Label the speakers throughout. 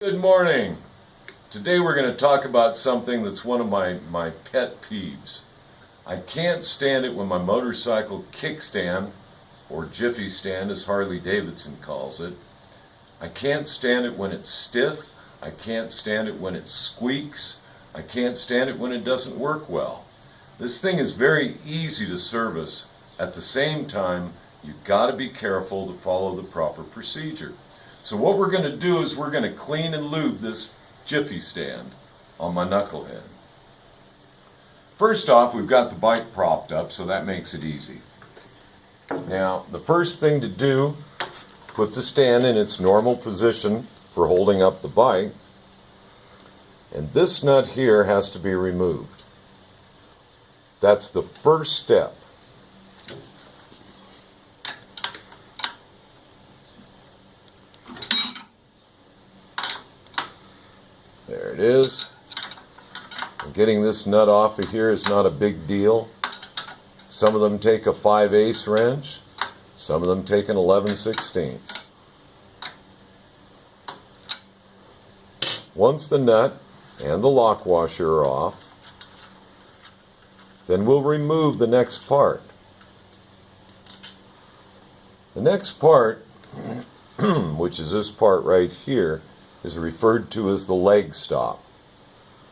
Speaker 1: Good morning. Today we're going to talk about something that's one of my pet peeves. I can't stand it when my motorcycle kickstand, or jiffy stand as Harley Davidson calls it, I can't stand it when it's stiff, I can't stand it when it squeaks, I can't stand it when it doesn't work well. This thing is very easy to service. At the same time, you've got to be careful to follow the proper procedure. So what we're going to do is we're going to clean and lube this jiffy stand on my knucklehead. First off, we've got the bike propped up, so that makes it easy. Now, the first thing to do, put the stand in its normal position for holding up the bike, and this nut here has to be removed. That's the first step. There it is. And getting this nut off of here is not a big deal. Some of them take a 5/8 wrench, some of them take an 11/16. Once the nut and the lock washer are off, then we'll remove the next part. The next part, which is this part right here, is referred to as the leg stop.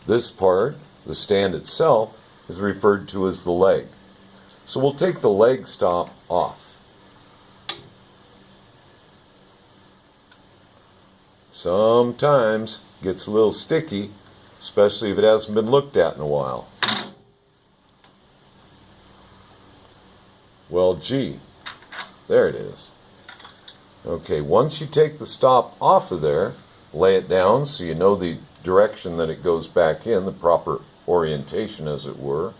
Speaker 1: This part, the stand itself, is referred to as the leg. So we'll take the leg stop off. Sometimes it gets a little sticky, especially if it hasn't been looked at in a while. Well, gee, there it is. Okay, once you take the stop off of there, lay it down so you know the direction that it goes back in, the proper orientation as it were.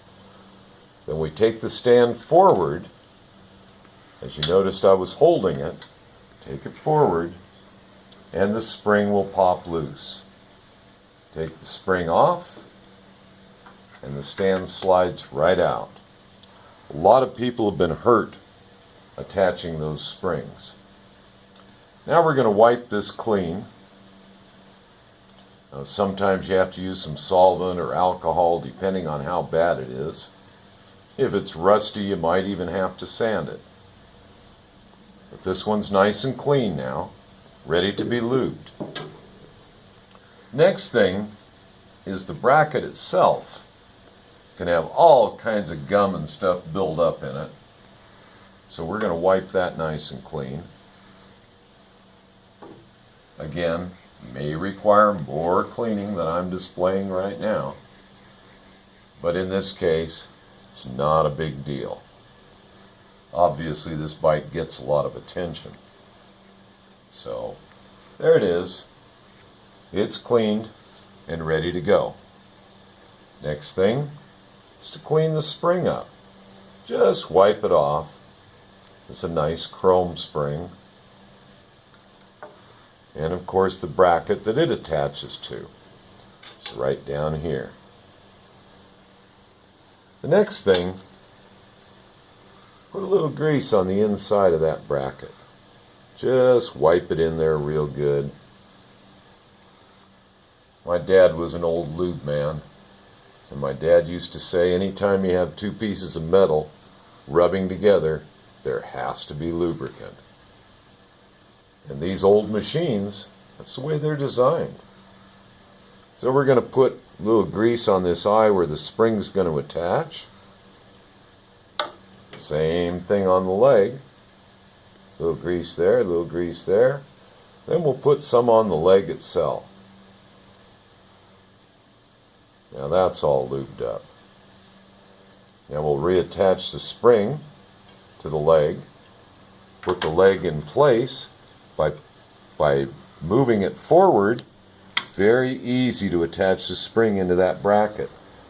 Speaker 1: Then we take the stand forward. As you noticed, I was holding it. Take it forward and the spring will pop loose. Take the spring off and the stand slides right out. A lot of people have been hurt attaching those springs. Now we're going to wipe this clean. Sometimes you have to use some solvent or alcohol depending on how bad it is. If it's rusty, you might even have to sand it. But this one's nice and clean now, ready to be lubed. Next thing is the bracket itself. It can have all kinds of gum and stuff build up in it. So we're going to wipe that nice and clean. Again, may require more cleaning than I'm displaying right now, but in this case it's not a big deal. Obviously this bike gets a lot of attention, so there it is. It's cleaned and ready to go. Next thing is to clean the spring up. Just wipe it off. It's a nice chrome spring. And of course the bracket that it attaches to. It's right down here. The next thing, put a little grease on the inside of that bracket. Just wipe it in there real good. My dad was an old lube man, and my dad used to say anytime you have two pieces of metal rubbing together, there has to be lubricant. And these old machines, that's the way they're designed. So we're going to put a little grease on this eye where the spring's going to attach. Same thing on the leg. A little grease there, a little grease there. Then we'll put some on the leg itself. Now that's all lubed up. Now we'll reattach the spring to the leg. Put the leg in place. By moving it forward, it's very easy to attach the spring into that bracket.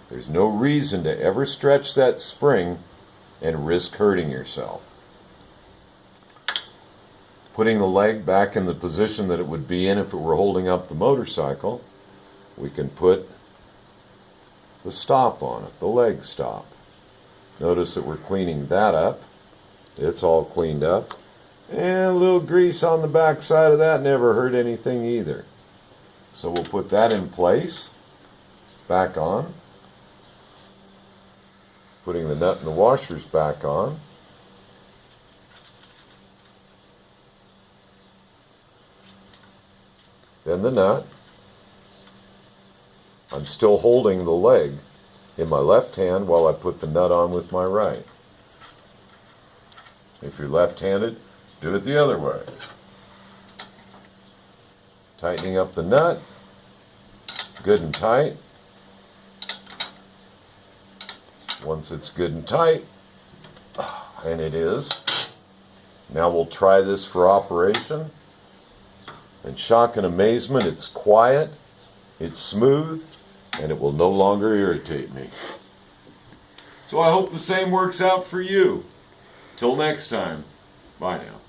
Speaker 1: There's no reason to ever stretch that spring and risk hurting yourself. Putting the leg back in the position that it would be in if it were holding up the motorcycle, we can put the stop on it, the leg stop. Notice that we're cleaning that up. It's all cleaned up. And a little grease on the back side of that never hurt anything either. So we'll put that in place, back on, putting the nut and the washers back on. Then the nut. I'm still holding the leg in my left hand while I put the nut on with my right. If you're left-handed, do it the other way. Tightening up the nut, good and tight. Once it's good and tight, and it is, now we'll try this for operation. And shock and amazement, it's quiet, it's smooth, and it will no longer irritate me. So I hope the same works out for you. Till next time, bye now.